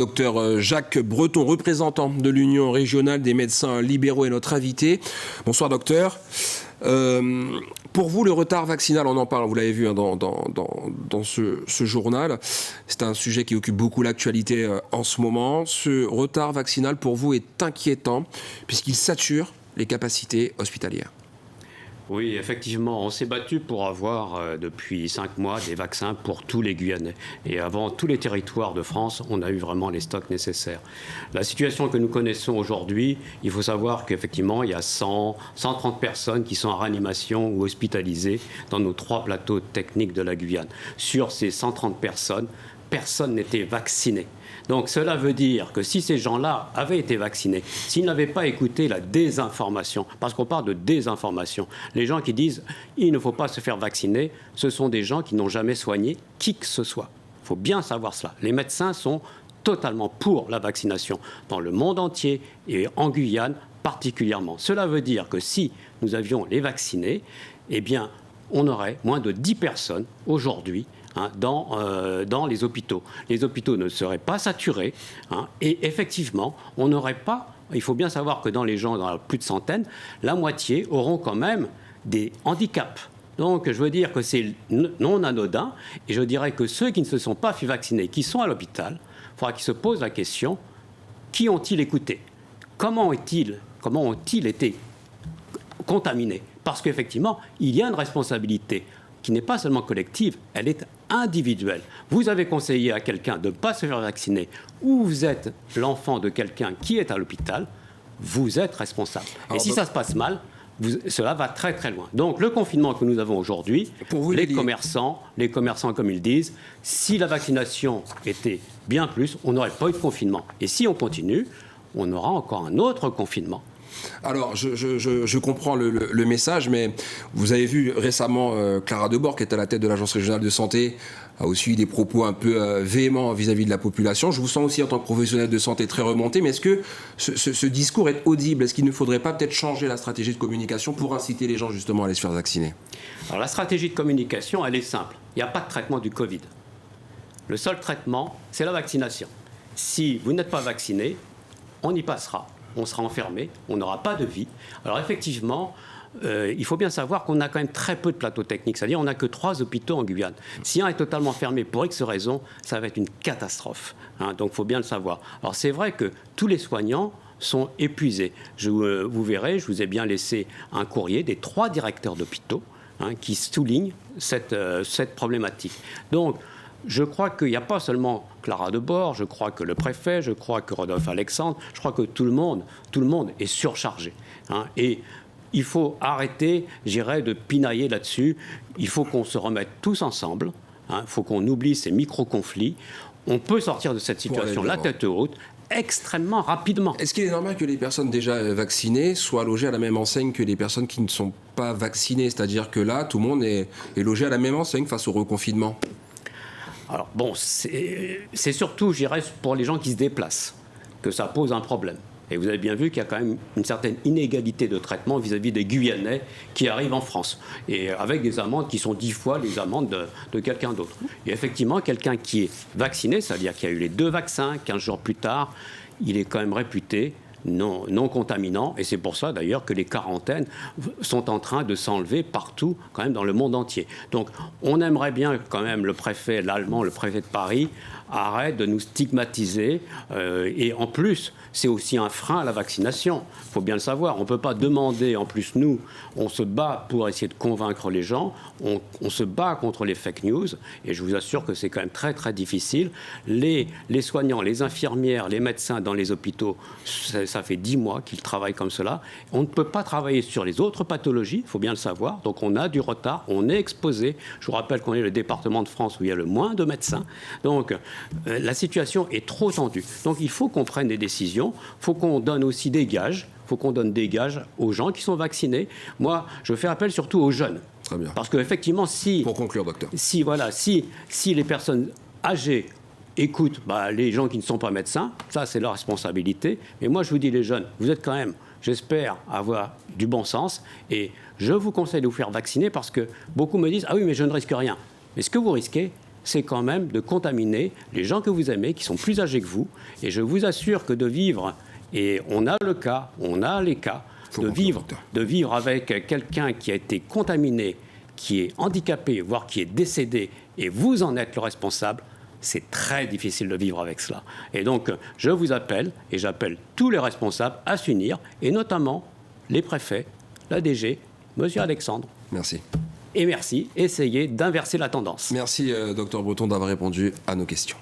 Docteur Jacques Breton, représentant de l'Union régionale des médecins libéraux, est notre invité. Bonsoir docteur. Pour vous, le retard vaccinal, on en parle, vous l'avez vu dans ce journal, c'est un sujet qui occupe beaucoup l'actualité en ce moment. Ce retard vaccinal, pour vous, est inquiétant puisqu'il sature les capacités hospitalières. Oui, effectivement, on s'est battu pour avoir depuis 5 mois des vaccins pour tous les Guyanais. Et avant tous les territoires de France, on a eu vraiment les stocks nécessaires. La situation que nous connaissons aujourd'hui, il faut savoir qu'effectivement, il y a 130 personnes qui sont en réanimation ou hospitalisées dans nos 3 plateaux techniques de la Guyane. Sur ces 130 personnes, personne n'était vacciné. Donc cela veut dire que si ces gens-là avaient été vaccinés, s'ils n'avaient pas écouté la désinformation, parce qu'on parle de désinformation, les gens qui disent « il ne faut pas se faire vacciner », ce sont des gens qui n'ont jamais soigné qui que ce soit. Il faut bien savoir cela. Les médecins sont totalement pour la vaccination dans le monde entier et en Guyane particulièrement. Cela veut dire que si nous avions les vaccinés, eh bien, on aurait moins de 10 personnes aujourd'hui dans les hôpitaux. Les hôpitaux ne seraient pas saturés et effectivement, on n'aurait pas... Il faut bien savoir que dans les gens, dans plus de centaines, la moitié auront quand même des handicaps. Donc, je veux dire que c'est non anodin et je dirais que ceux qui ne se sont pas fait vacciner, qui sont à l'hôpital, il faudra qu'ils se posent la question, qui ont-ils écouté ? Comment ont-ils été contaminés ? Parce qu'effectivement, il y a une responsabilité qui n'est pas seulement collective, elle est individuelle. Vous avez conseillé à quelqu'un de ne pas se faire vacciner ou vous êtes l'enfant de quelqu'un qui est à l'hôpital, vous êtes responsable. Et si ça se passe mal, cela va très très loin. Donc le confinement que nous avons aujourd'hui, les commerçants comme ils disent, si la vaccination était bien plus, on n'aurait pas eu de confinement. Et si on continue, on aura encore un autre confinement. Alors, je comprends le message, mais vous avez vu récemment Clara Debord, qui est à la tête de l'Agence régionale de santé, a aussi eu des propos un peu véhéments vis-à-vis de la population. Je vous sens aussi en tant que professionnel de santé très remonté, mais est-ce que ce discours est audible ? Est-ce qu'il ne faudrait pas peut-être changer la stratégie de communication pour inciter les gens justement à aller se faire vacciner ? Alors la stratégie de communication, elle est simple. Il n'y a pas de traitement du Covid. Le seul traitement, c'est la vaccination. Si vous n'êtes pas vacciné, on y passera. On sera enfermé, on n'aura pas de vie. Alors effectivement, il faut bien savoir qu'on a quand même très peu de plateaux techniques. C'est-à-dire qu'on n'a que 3 hôpitaux en Guyane. Si un est totalement fermé pour X raisons, ça va être une catastrophe. Donc il faut bien le savoir. Alors c'est vrai que tous les soignants sont épuisés. Vous verrez, je vous ai bien laissé un courrier des 3 directeurs d'hôpitaux qui soulignent cette problématique. Donc, je crois qu'il n'y a pas seulement Clara Debord, je crois que le préfet, je crois que Rodolphe Alexandre, je crois que tout le monde est surchargé. Et il faut arrêter, j'irais, de pinailler là-dessus. Il faut qu'on se remette tous ensemble. Il faut qu'on oublie ces micro-conflits. On peut sortir de cette situation la tête haute extrêmement rapidement. Est-ce qu'il est normal que les personnes déjà vaccinées soient logées à la même enseigne que les personnes qui ne sont pas vaccinées ? C'est-à-dire que là, tout le monde est logé à la même enseigne face au reconfinement ? Alors bon, c'est surtout, je dirais, pour les gens qui se déplacent que ça pose un problème. Et vous avez bien vu qu'il y a quand même une certaine inégalité de traitement vis-à-vis des Guyanais qui arrivent en France. Et avec des amendes qui sont 10 fois les amendes de quelqu'un d'autre. Et effectivement, quelqu'un qui est vacciné, c'est-à-dire qui a eu les 2 vaccins, 15 jours plus tard, il est quand même réputé non contaminant. Et c'est pour ça, d'ailleurs, que les quarantaines sont en train de s'enlever partout, quand même, dans le monde entier. Donc, on aimerait bien, quand même, le préfet de Paris, arrête de nous stigmatiser. Et en plus, c'est aussi un frein à la vaccination. Il faut bien le savoir. On ne peut pas demander, en plus, nous, on se bat pour essayer de convaincre les gens. On se bat contre les fake news. Et je vous assure que c'est quand même très, très difficile. Les soignants, les infirmières, les médecins dans les hôpitaux, ça fait 10 mois qu'ils travaillent comme cela. On ne peut pas travailler sur les autres pathologies, il faut bien le savoir. Donc on a du retard, on est exposé. Je vous rappelle qu'on est le département de France où il y a le moins de médecins. Donc la situation est trop tendue. Donc il faut qu'on prenne des décisions, il faut qu'on donne aussi des gages. Il faut qu'on donne des gages aux gens qui sont vaccinés. Moi, je fais appel surtout aux jeunes. Très bien. Parce qu'effectivement, Pour conclure, docteur. Si les personnes âgées écoute les gens qui ne sont pas médecins, ça c'est leur responsabilité. Mais moi je vous dis les jeunes, vous êtes quand même, j'espère, avoir du bon sens et je vous conseille de vous faire vacciner parce que beaucoup me disent « Ah oui mais je ne risque rien ». Mais ce que vous risquez, c'est quand même de contaminer les gens que vous aimez, qui sont plus âgés que vous. Et je vous assure que de vivre, et on a les cas, de vivre avec quelqu'un qui a été contaminé, qui est handicapé, voire qui est décédé, et vous en êtes le responsable, c'est très difficile de vivre avec cela. Et donc, je vous appelle, et j'appelle tous les responsables à s'unir, et notamment les préfets, la DG, Monsieur Alexandre. Merci. Et merci, essayez d'inverser la tendance. Merci, Dr Breton, d'avoir répondu à nos questions.